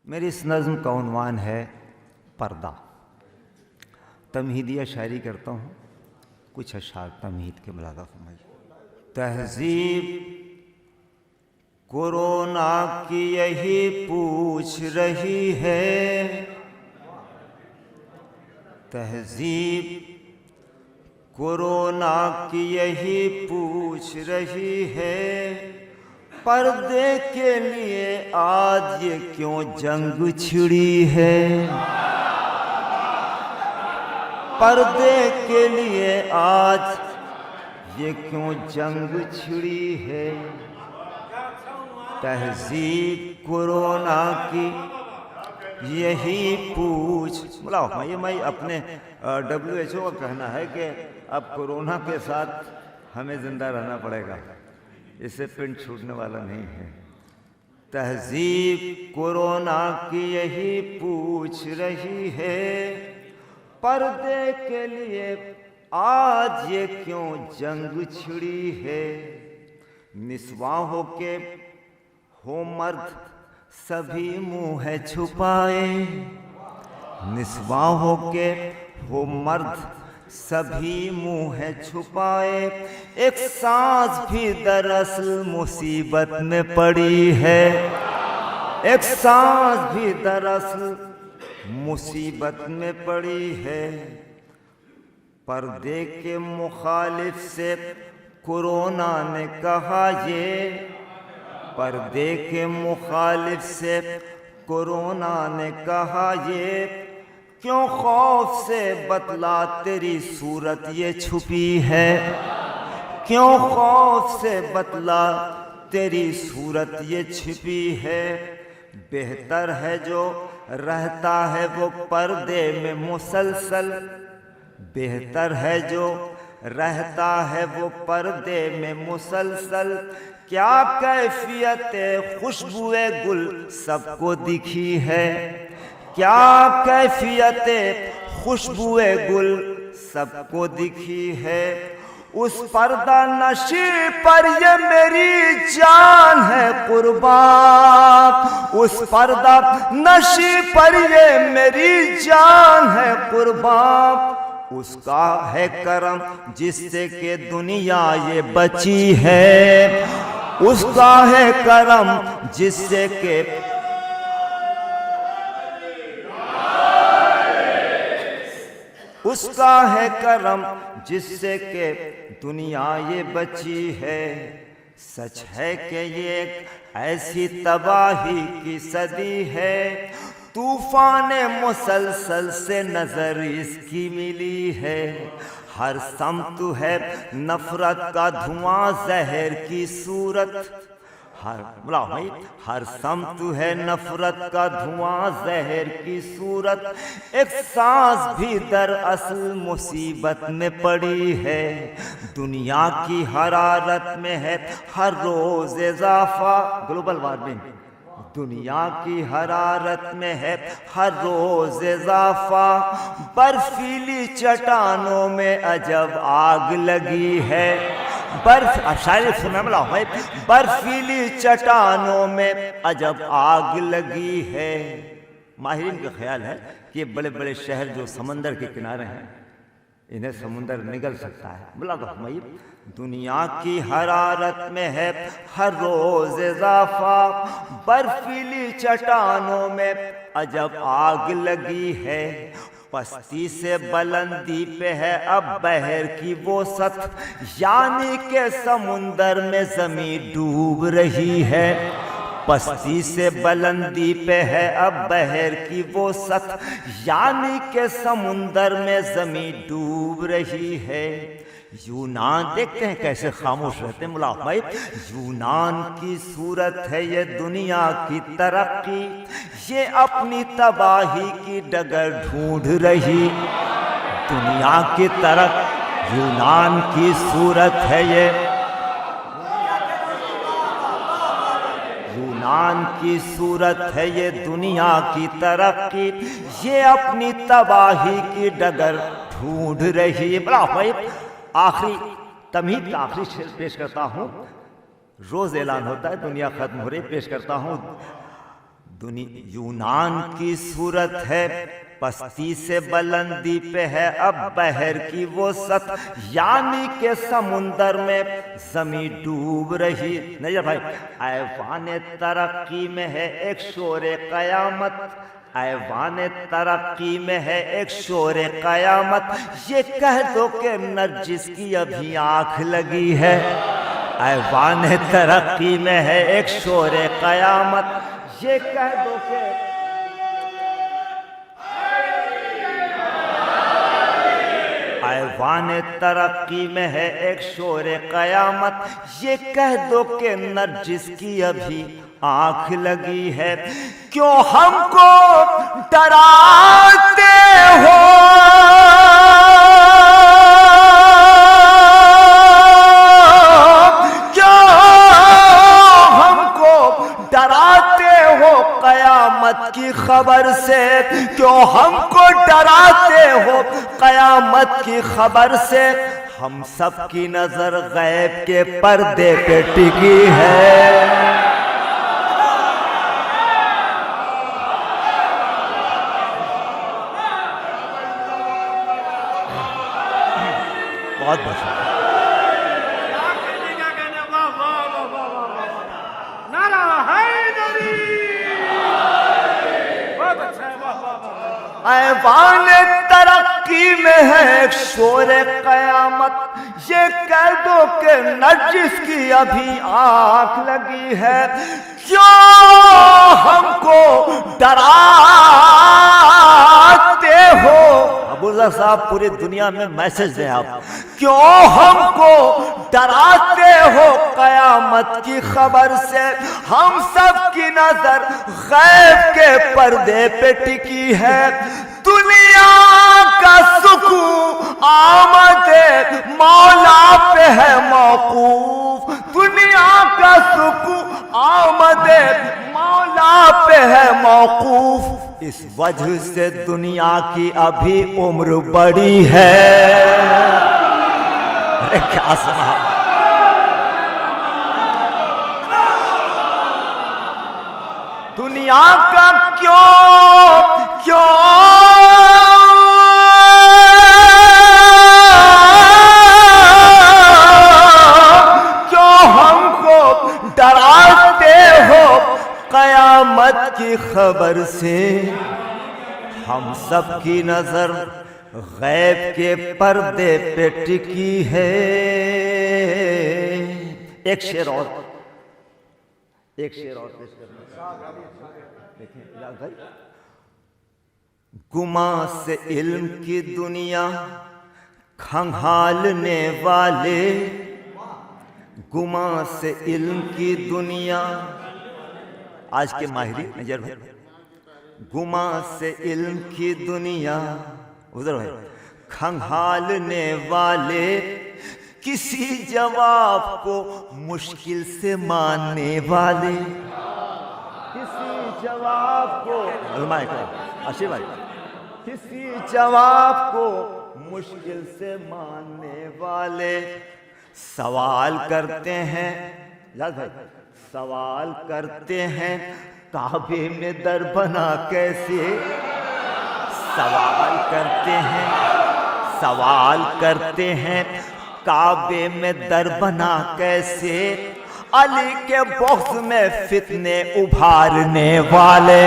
میری اس نظم کا عنوان ہے پردہ۔ تمہیدیہ شاعری کرتا ہوں، کچھ اشعار تمہید کے ملاحظہ فرمائیے۔ تہذیب کورونا کی یہی پوچھ رہی ہے، تہذیب کورونا کی یہی پوچھ رہی ہے، پردے کے لیے آج یہ کیوں جنگ چھڑی ہے، پردے کے لیے آج یہ کیوں جنگ چھڑی ہے، تہذیب کورونا کی یہی پوچھ۔ یہ میں اپنے WHO کا کہنا ہے کہ اب کورونا کے ساتھ ہمیں زندہ رہنا پڑے گا، اس سے پنڈ چھوٹنے والا نہیں ہے۔ تہذیب کورونا کی یہی پوچھ رہی ہے، پردے کے لیے آج یہ کیوں جنگ چھڑی ہے، نسواں ہو کے ہو مرد سبھی منہ ہے چھپائے، نسواں ہو کے ہو مرد سبھی منہ ہے چھپائے، ایک سانس بھی دراصل مصیبت میں پڑی ہے، ایک سانس بھی دراصل مصیبت میں پڑی ہے، پردے کے مخالف سے کورونا نے کہا یہ، پردے کے مخالف سے کورونا نے کہا یہ، کیوں خوف سے بتلا تیری صورت یہ چھپی ہے، کیوں خوف سے بتلا تیری صورت یہ چھپی ہے، بہتر ہے جو رہتا ہے وہ پردے میں مسلسل، بہتر ہے جو رہتا ہے وہ پردے میں مسلسل، کیا کیفیت خوشبوئے گل سب کو دکھی ہے، کیا کیفیت خوشبوئے گل سب کو دکھی ہے، اس پردہ نشی پر یہ میری جان ہے قربان، اس پردہ نشی پر یہ میری جان ہے قربان، اس کا ہے کرم جس سے کہ دنیا یہ بچی ہے، اس کا ہے کرم جس سے کہ اس کا ہے کرم جس سے کہ دنیا یہ بچی ہے، سچ ہے کہ یہ ایک ایسی تباہی کی صدی ہے، طوفان مسلسل سے نظر اس کی ملی ہے، ہر سمت ہے نفرت کا دھواں زہر کی صورت، ہر سمت ہے نفرت کا دھواں زہر کی صورت، ایک سانس بھی دراصل مصیبت میں پڑی ہے، دنیا کی حرارت میں ہے ہر روز اضافہ، گلوبل وارمنگ، دنیا کی حرارت میں ہے ہر روز اضافہ، برفیلی چٹانوں میں عجب آگ لگی ہے، برفیلی چٹانوں میں عجب آگ لگی ہے، ماہرین کا خیال ہے کہ یہ بڑے بڑے شہر جو سمندر کے کنارے ہیں انہیں سمندر نگل سکتا ہے، دنیا کی حرارت میں ہے ہر روز اضافہ، برفیلی چٹانوں میں عجب آگ لگی ہے، پستی سے بلندی پہ ہے اب بحر کی وہ سطح، یعنی کہ سمندر میں زمین ڈوب رہی ہے، پستی سے بلندی پہ ہے اب بحر کی وہ سطح، یعنی کہ سمندر میں زمین ڈوب رہی ہے، یونان دیکھتے ہیں کیسے خاموش رہتے ہیں ملاق بھائی، یونان کی صورت ہے یہ دنیا کی ترقی، یہ اپنی تباہی کی ڈگر ڈھونڈ رہی، دنیا کی طرف یونان کی صورت ہے یہ، یونان کی صورت ہے یہ دنیا کی ترقی، یہ اپنی تباہی کی ڈگر ڈھونڈ رہی، بھائی آخری تمہید کا آخری شعر پیش کرتا ہوں، روز اعلان ہوتا ہے دنیا ختم ہو رہی، پیش کرتا ہوں، یونان کی صورت ہے پستی سے بلندی پہ ہے اب بحر کی وہ سطح، یعنی کہ سمندر میں زمین ڈوب رہی. نہیں بھائی، ایوان ترقی میں ہے ایک شور قیامت، ایوان ترقی میں ہے ایک شور قیامت. یہ کہہ دو کہ نرجس کی ابھی آنکھ لگی ہے. ایوان ترقی میں ہے ایک شور قیامت، یہ کہہ دو کہ ایوان ترقی میں ہے ایک شور قیامت. یہ کہہ دو کہ نرجس کی ابھی آنکھ لگی ہے. کیوں ہم کو ڈراتے ہو، کیوں ہم کو ڈراتے ہو قیامت کی خبر سے، کیوں ہم کو ڈراتے ہو قیامت کی خبر سے. ہم سب کی نظر غیب کے پردے پہ ٹکی ہے. بہت بہت ایوان ترقی میں ہے ایک شور قیامت. یہ کہہ دو کہ نرجس کی ابھی آنکھ لگی ہے. کیوں ہم کو ڈراتے ہو؟ ابوذر صاحب پوری دنیا میں میسج دیں آپ. کیوں ہم کو ڈراتے ہو قیامت کی خبر سے؟ ہم سب کی نظر غیب کے پردے پہ ٹکی ہے. دنیا کا سکون آمد مولا پہ ہے موقوف، دنیا کا سکون آمد مولا پہ ہے موقوف. اس وجہ سے دنیا کی ابھی عمر بڑی ہے. کیا سنا دنیا کا کیوں ہم کو ڈراتے ہو قیامت کی خبر سے؟ ہم سب کی نظر غیب کے پردے پہ ٹکی ہے. ایک شعر اور پیش کرنا. گماں سے علم کی دنیا کھنگالنے والے، گماں سے علم کی دنیا. آج کے ماہرین نظر بھائی، گماں سے علم کی دنیا ادھر ہے کھنگالنے والے، کسی جواب کو مشکل سے ماننے والے، کسی جواب کو اشی بھائی کسی جواب کو مشکل سے ماننے والے. سوال کرتے ہیں یاد بھائی، سوال کرتے ہیں کعبے میں در بنا کیسے. سوال کرتے ہیں کعبے میں در بنا کیسے. علی کے بغض میں فتنے ابھارنے والے.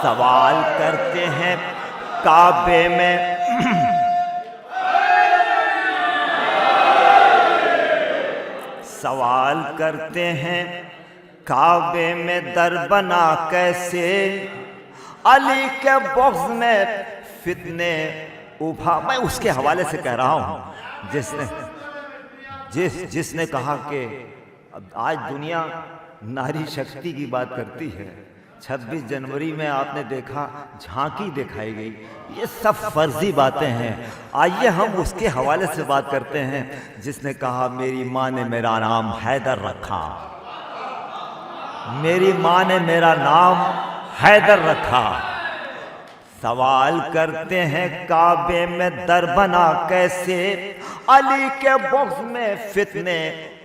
سوال کرتے ہیں کعبے میں سوال کرتے ہیں کعبے میں در بنا کیسے. علی کے بغض میں فتنے میں اس کے حوالے سے کہہ رہا ہوں جس نے کہا کہ اب آج دنیا ناری شکتی کی بات کرتی ہے. 26 جنوری میں آپ نے دیکھا جھانکی دکھائی گئی. یہ سب فرضی باتیں ہیں. آئیے ہم اس کے حوالے سے بات کرتے ہیں جس نے کہا میری ماں نے میرا نام حیدر رکھا، میری ماں نے میرا نام حیدر رکھا. سوال کرتے ہیں کعبے میں در بنا کیسے. علی کے بغض میں فتنے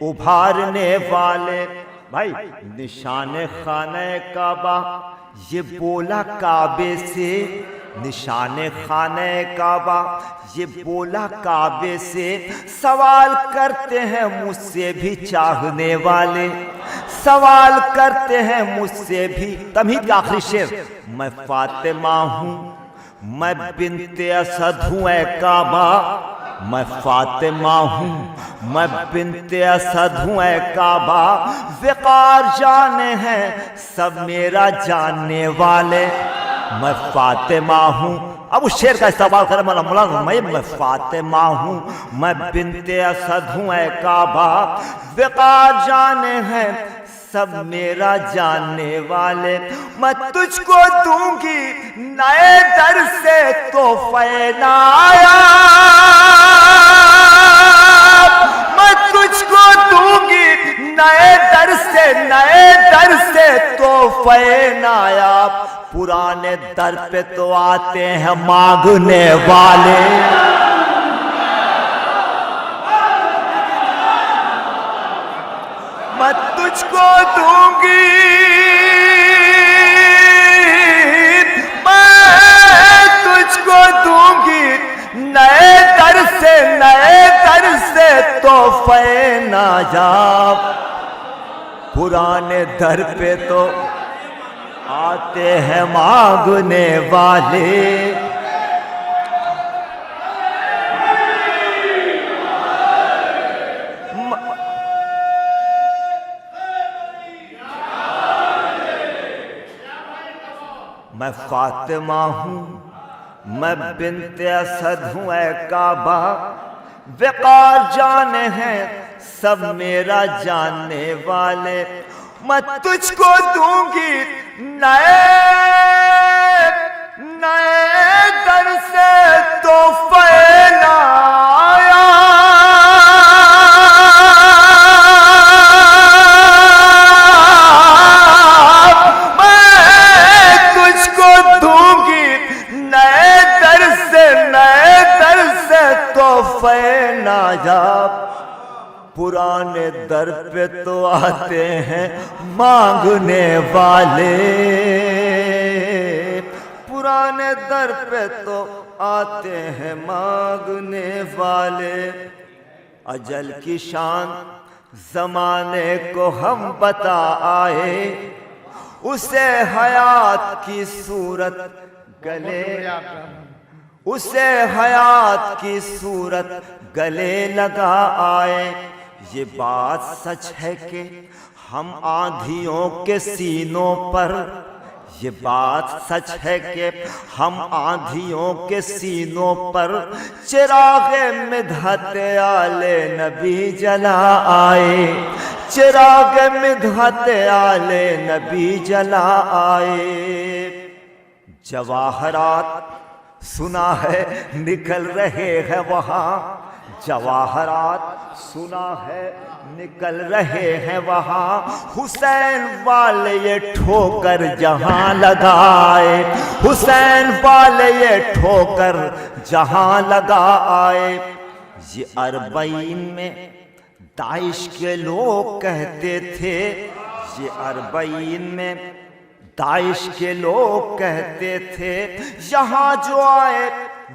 ابھارنے والے. بھائی نشان خانہ کعبہ، یہ بولا کعبے سے، نشان خانہ کعبہ یہ بولا کعبے سے، سوال کرتے ہیں مجھ سے بھی چاہنے والے، سوال کرتے ہیں مجھ سے بھی۔ تمہید کا آخری شعر، میں فاطمہ ہوں، میں بنت اسد ہوں اے کعبہ، میں فاطمہ ہوں، میں بنت اسد ہوں اے کعبہ، وقار جانے ہیں سب میرا جاننے والے، میں فاطمہ ہوں۔ اب اس شعر کا استعمال کریں مولانا، میں فاطمہ ہوں، میں بنت اسد ہوں اے کعبہ، وقار جانے ہیں سب میرا جاننے والے، میں تجھ کو دوں گی نئے در سے تحفے نایاب، میں تجھ کو دوں گی نئے در سے تحفے نایاب، پرانے در پہ تو آتے ہیں مانگنے والے، میں تجھ کو دوں گی، میں تجھ کو دوں گی نئے در سے تحفے نایاب، پرانے در پہ تو آتے ہیں مانگنے والے، میں فاطمہ ہوں، میں بنت اسد ہوں اے کعبہ، وقار جانے ہیں سب میرا جاننے والے، میں تجھ کو دوں گی نئے در سے تحفے نایاب، میں تجھ کو دوں گی نئے در سے تحفے نایاب، پرانے در پہ تو آتے ہیں مانگنے والے، پرانے در پہ تو آتے ہیں مانگنے والے، اجل کی شان زمانے کو ہم بتا آئے، اسے حیات کی صورت گلے، اسے حیات کی صورت گلے لگا آئے، یہ بات سچ ہے کہ ہم آندھیوں کے سینوں پر، یہ بات سچ ہے کہ ہم آندھیوں کے سینوں پر چراغ مدحت آل نبی جلا آئے، چراغ مدحت آل نبی جلا آئے، جواہرات سنا ہے نکل رہے ہیں وہاں، جواہرات سنا ہے نکل رہے ہیں وہاں، حسین والے یہ ٹھوکر جہاں لگائے، حسین والے یہ ٹھوکر جہاں لگا آئے، یہ اربعین میں داعش کے لوگ کہتے تھے، یہ اربعین میں داعش کے لوگ کہتے تھے، یہاں جو آئے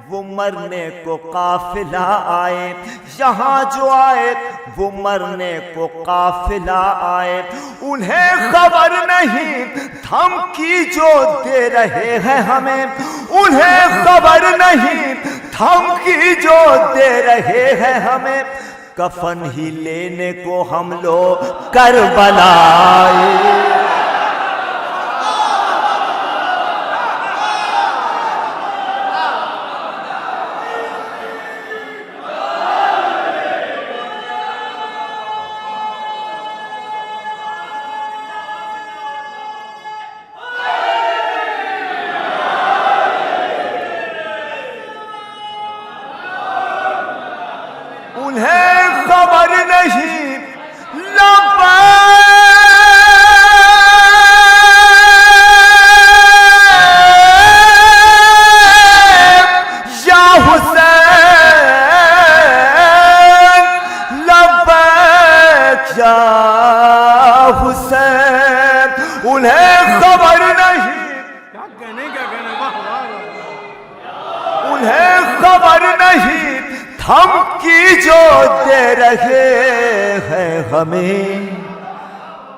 وہ مرنے کو قافلہ آئے، یہاں جو آئے وہ مرنے کو قافلہ آئے، انہیں خبر نہیں دھمکی جو دے رہے ہیں ہمیں، انہیں خبر نہیں دھمکی جو دے رہے ہیں ہمیں، کفن ہی لینے کو ہم لوگ کربلا آئے، انہیں خبر نہیں لبیک دھمکی جو دے رہے ہیں ہمیں،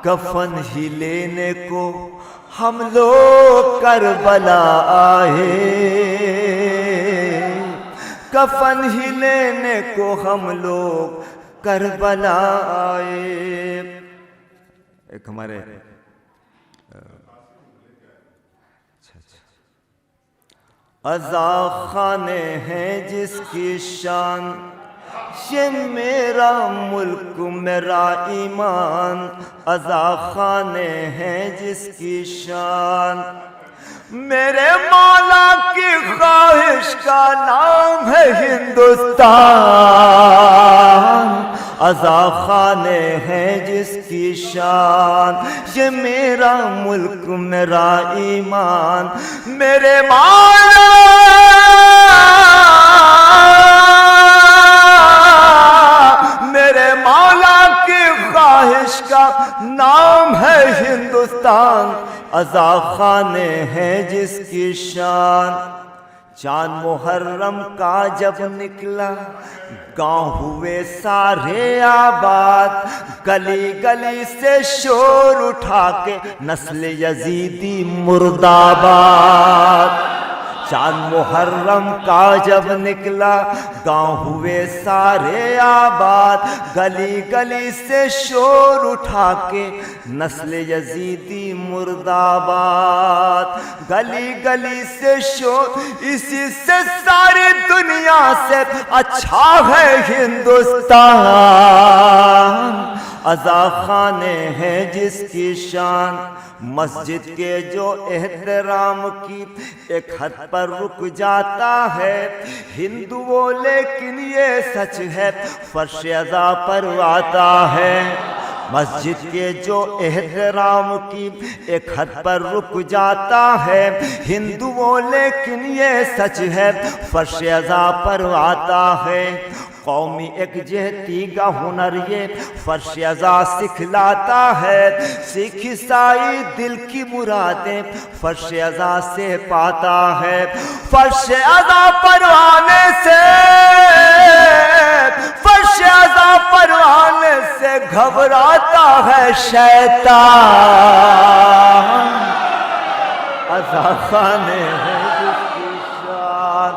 کفن ہی لینے کو ہم لوگ کربلا آئے، کفن ہی لینے کو ہم لوگ کربلا آئے۔ ایک ہمارے عزا خانے ہیں جس کی شان، یہ میرا ملک میرا ایمان، عزا خانے ہیں جس کی شان، میرے مولا کی خواہش کا نام ہے ہندوستان، عزا خانے ہیں جس کی شان، یہ میرا ملک میرا ایمان، میرے مولا میرے مولا کی خواہش کا نام ہے ہندوستان، عزا خانے ہیں جس کی شان۔ چاند محرم کا جب نکلا گاؤں ہوئے سارے آباد، گلی گلی سے شور اٹھا کے نسل یزیدی مرد آباد۔ چاند محرم کا جب نکلا گاؤں ہوئے سارے آباد، گلی گلی سے شور اٹھا کے نسل یزیدی مرد آباد، گلی گلی سے شور، اسی سے ساری دنیا سے اچھا ہے ہندوستان، عزا خانے ہیں جس کی شان۔ مسجد کے جو احترام کی ایک حد پر رک جاتا ہے ہندوؤں، لیکن یہ سچ ہے فرش عزا پر آتا ہے۔ مسجد کے جو احترام کی ایک حد پر رک جاتا ہے ہندوؤں، لیکن یہ سچ ہے فرش عزا پر آتا ہے۔ قومی یکجہتی کا ہنر یہ فرش عزا سکھلاتا ہے، سکھ عیسائی دل کی مرادیں فرش عزا سے پاتا ہے، فرش عزا پر آنے سے، فرش عزا پر آنے سے گھبراتا ہے شیطان، عزا خانے ہیں جس کی شان،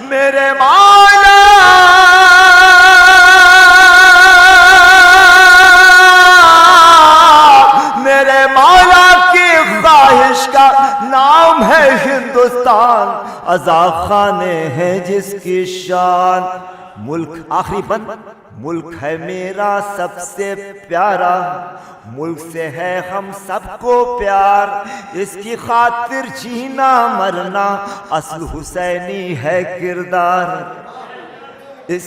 میرے مولا میرے مولا کی خواہش کا نام ہے ہندوستان، عزا خانے ہیں جس کی شان۔ ملک آخری بند، ملک ہے میرا سب سے پیارا، ملک سے ہے ہم سب کو پیار، اس کی خاطر جینا مرنا اصل حسینی ہے کردار، اس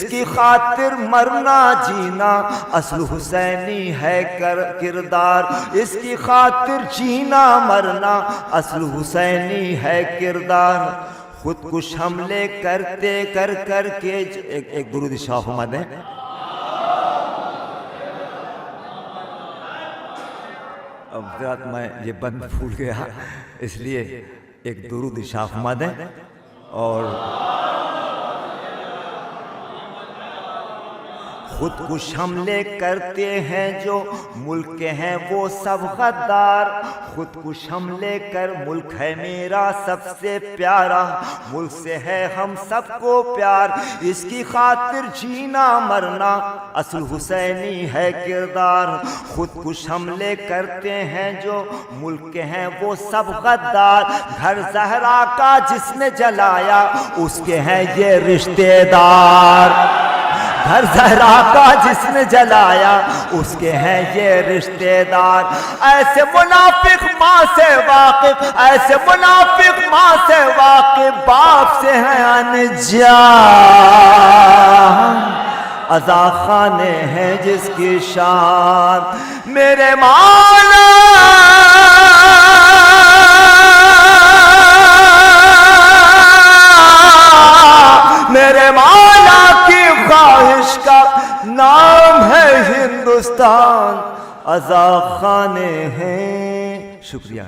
کی خاطر مرنا جینا اصل حسینی ہے کردار، اس کی خاطر جینا مرنا اصل حسینی ہے کردار۔ خود کش حملے کرتے کر کے ایک درود شاہ ہما دیں، اب ذرا میں یہ بند پھول گیا اس لیے ایک درود شاہ ہما دیں، اور خود کش حملے کرتے ہیں جو ملک کے ہیں وہ سب غدار، خود کش حملے کر، ملک ہے میرا سب سے پیارا، ملک سے ہے ہم سب کو پیار، اس کی خاطر جینا مرنا اصل حسینی ہے کردار، خود کش حملے کرتے ہیں جو ملک کے ہیں وہ سب غدار، گھر زہرا کا جس نے جلایا اس کے ہیں یہ رشتے دار، گھر زہرا کا جس نے جلایا اس کے ہیں یہ رشتے دار، ایسے منافق ماں سے واقف، ایسے منافق ماں سے واقف، باپ سے ہیں انجان، عزا خانے ہیں جس کی شان، میرے مولا میرے مولا کی خواہش کا نام ہے ہندوستان، عزا خانے ہیں۔ شکریہ۔